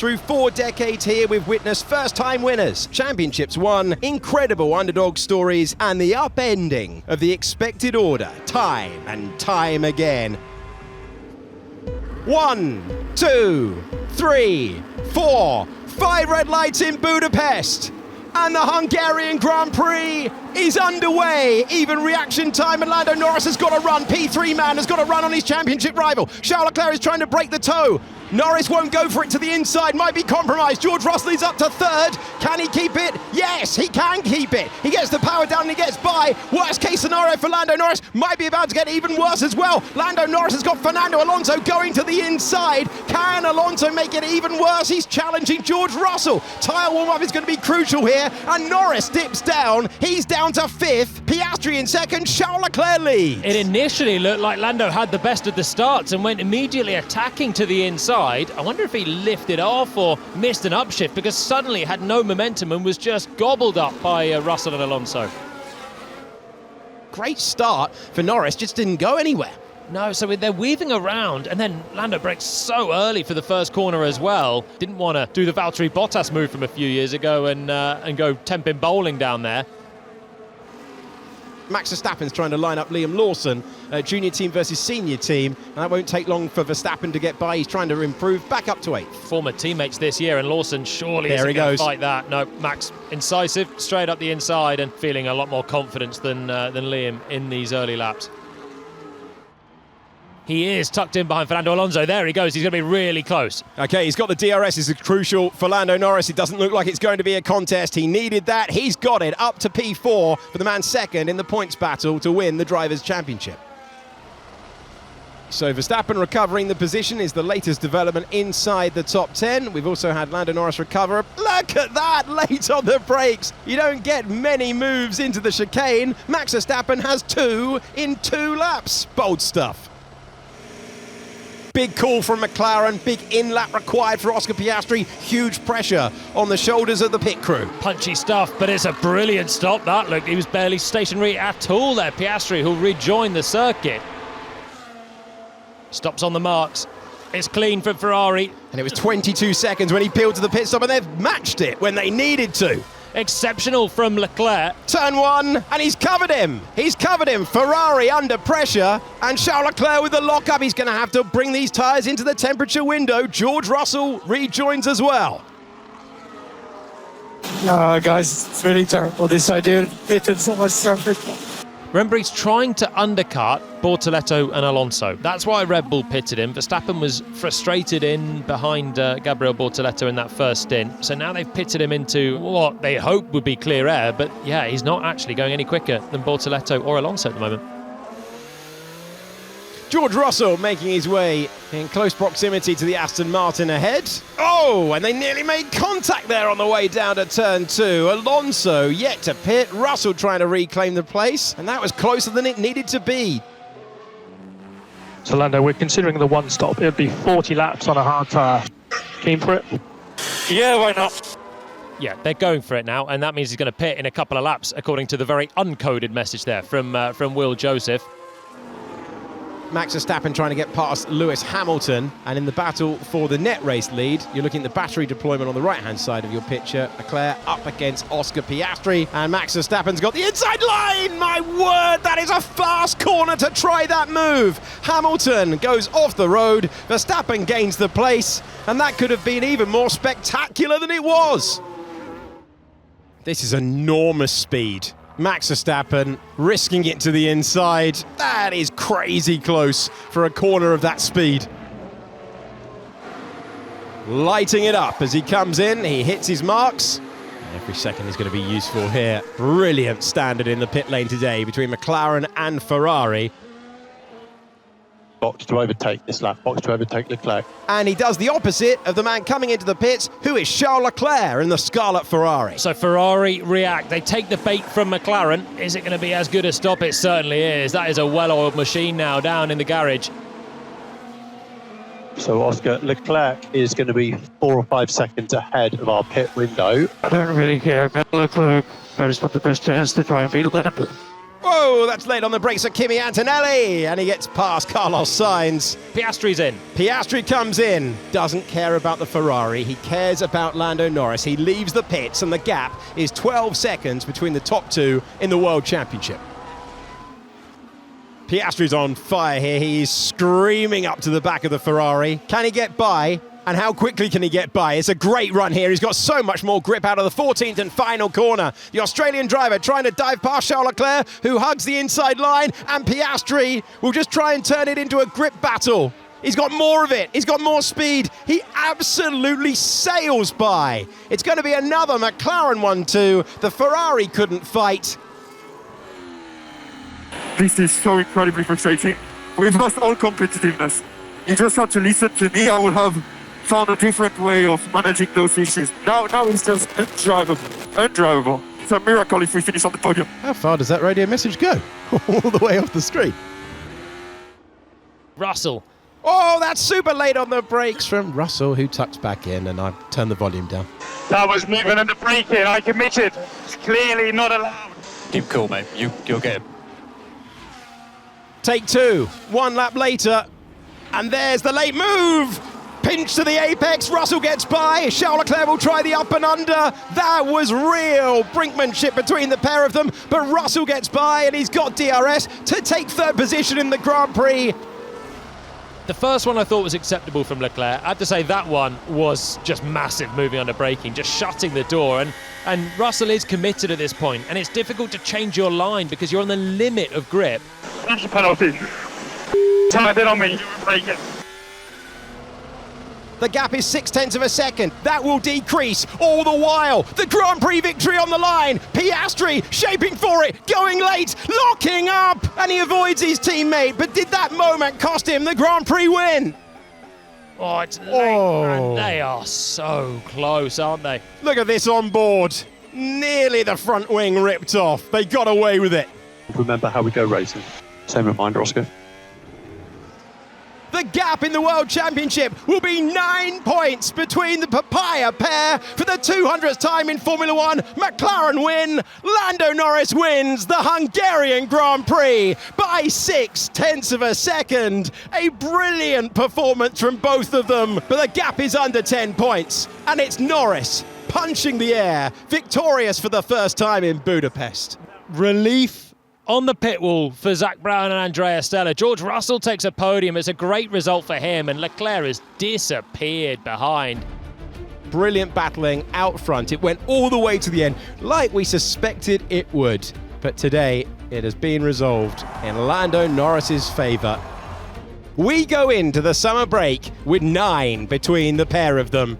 Through 4 decades here, we've witnessed first-time winners, championships won, incredible underdog stories, and the upending of the expected order, time and time again. 1, 2, 3, 4, 5 red lights in Budapest. And the Hungarian Grand Prix is underway. Even reaction time, and Lando Norris has got to run. P3 man has got to run on his championship rival. Charles Leclerc is trying to break the toe. Norris won't go for it to the inside, might be compromised. George Russell is up to third. Can he keep it? Yes, he can keep it. He gets the power down and he gets by. Worst case scenario for Lando Norris, might be about to get even worse as well. Lando Norris has got Fernando Alonso going to the inside. Can Alonso make it even worse? He's challenging George Russell. Tyre warm-up is going to be crucial here, and Norris dips down. He's down to 5th. Piastri in 2nd, Charles Leclerc leads. It initially looked like Lando had the best of the starts and went immediately attacking to the inside. I wonder if he lifted off or missed an upshift, because suddenly it had no momentum and was just gobbled up by Russell and Alonso. Great start for Norris, just didn't go anywhere. No, so they're weaving around, and then Lando brakes so early for the first corner as well. Didn't want to do the Valtteri Bottas move from a few years ago and go 10-pin bowling down there. Max Verstappen's trying to line up Liam Lawson, junior team versus senior team, and that won't take long for Verstappen to get by. He's trying to improve back up to 8th. Former teammates this year, and Lawson surely isn't going to fight that. No, Max incisive, straight up the inside, and feeling a lot more confidence than Liam in these early laps. He is tucked in behind Fernando Alonso. There he goes. He's going to be really close. Okay, he's got the DRS. This is crucial for Lando Norris. It doesn't look like it's going to be a contest. He needed that. He's got it up to P4 for the man second in the points battle to win the Drivers' Championship. So Verstappen recovering the position is the latest development inside the top 10. We've also had Lando Norris recover. Look at that, late on the brakes. You don't get many moves into the chicane. Max Verstappen has 2 in 2 laps. Bold stuff. Big call from McLaren, big in-lap required for Oscar Piastri. Huge pressure on the shoulders of the pit crew. Punchy stuff, but it's a brilliant stop, that. Look, he was barely stationary at all there. Piastri, who'll rejoin the circuit. Stops on the marks. It's clean for Ferrari. And it was 22 seconds when he peeled to the pit stop, and they've matched it when they needed to. Exceptional from Leclerc. Turn 1, and he's covered him. He's covered him. Ferrari under pressure, and Charles Leclerc with the lockup. He's going to have to bring these tyres into the temperature window. George Russell rejoins as well. Guys, it's really terrible, this idea. It's so much traffic. Remember, he's trying to undercut Bortoleto and Alonso. That's why Red Bull pitted him. Verstappen was frustrated in behind Gabriel Bortoleto in that first stint. So now they've pitted him into what they hope would be clear air. But yeah, he's not actually going any quicker than Bortoleto or Alonso at the moment. George Russell making his way in close proximity to the Aston Martin ahead. Oh, and they nearly made contact there on the way down to turn 2. Alonso yet to pit. Russell trying to reclaim the place, and that was closer than it needed to be. So Lando, we're considering the one stop. It'd be 40 laps on a hard tyre. Keen for it? Yeah, why not? Yeah, they're going for it now, and that means he's going to pit in a couple of laps, according to the very uncoded message there from Will Joseph. Max Verstappen trying to get past Lewis Hamilton, and in the battle for the net race lead, you're looking at the battery deployment on the right-hand side of your picture. Leclerc up against Oscar Piastri, and Max Verstappen's got the inside line! My word, that is a fast corner to try that move! Hamilton goes off the road, Verstappen gains the place, and that could have been even more spectacular than it was. This is enormous speed. Max Verstappen risking it to the inside. That is crazy close for a corner of that speed. Lighting it up as he comes in, he hits his marks. Every second is going to be useful here. Brilliant standard in the pit lane today between McLaren and Ferrari. Box to overtake this lap, box to overtake Leclerc. And he does the opposite of the man coming into the pits, who is Charles Leclerc in the Scarlet Ferrari. So Ferrari react. They take the bait from McLaren. Is it going to be as good a stop? It certainly is. That is a well-oiled machine now down in the garage. So Oscar, Leclerc is going to be 4 or 5 seconds ahead of our pit window. I don't really care about Leclerc. I just want the best chance to try and beat Lando. Whoa, that's late on the brakes of Kimi Antonelli, and he gets past Carlos Sainz. Piastri's in. Piastri comes in, doesn't care about the Ferrari, he cares about Lando Norris. He leaves the pits, and the gap is 12 seconds between the top two in the World Championship. Piastri's on fire here, he's screaming up to the back of the Ferrari. Can he get by? And how quickly can he get by? It's a great run here. He's got so much more grip out of the 14th and final corner. The Australian driver trying to dive past Charles Leclerc, who hugs the inside line, and Piastri will just try and turn it into a grip battle. He's got more of it. He's got more speed. He absolutely sails by. It's going to be another McLaren 1-2. The Ferrari couldn't fight. This is so incredibly frustrating. We've lost all competitiveness. You just have to listen to me. I would have found a different way of managing those issues. Now it's just undrivable. It's a miracle if we finish on the podium. How far does that radio message go? All the way off the screen. Russell. Oh, that's super late on the brakes from Russell, who tucks back in, and I've turned the volume down. That was moving under braking. I committed. It's clearly not allowed. Keep cool, mate. You'll get him. Take two, 1 lap later, and there's the late move. Pinch to the apex, Russell gets by, Charles Leclerc will try the up and under. That was real brinkmanship between the pair of them, but Russell gets by and he's got DRS to take third position in the Grand Prix. The first one I thought was acceptable from Leclerc. I have to say that one was just massive, moving under braking, just shutting the door. And Russell is committed at this point, and it's difficult to change your line because you're on the limit of grip. That's a penalty. Tied it on me. You were braking. The gap is 0.6 of a second. That will decrease all the while. The Grand Prix victory on the line. Piastri shaping for it, going late, locking up, and he avoids his teammate. But did that moment cost him the Grand Prix win? Oh, it's late, man. They are so close, aren't they? Look at this on board. Nearly the front wing ripped off. They got away with it. Remember how we go racing. Same reminder, Oscar. The gap in the World Championship will be 9 points between the Papaya pair for the 200th time in Formula One. McLaren win. Lando Norris wins the Hungarian Grand Prix by 0.6 of a second. A brilliant performance from both of them, but the gap is under 10 points, and it's Norris punching the air, victorious for the first time in Budapest. Relief on the pit wall for Zach Brown and Andrea Stella. George Russell takes a podium. It's a great result for him, and Leclerc has disappeared behind. Brilliant battling out front. It went all the way to the end, like we suspected it would. But today, it has been resolved in Lando Norris's favour. We go into the summer break with 9 between the pair of them.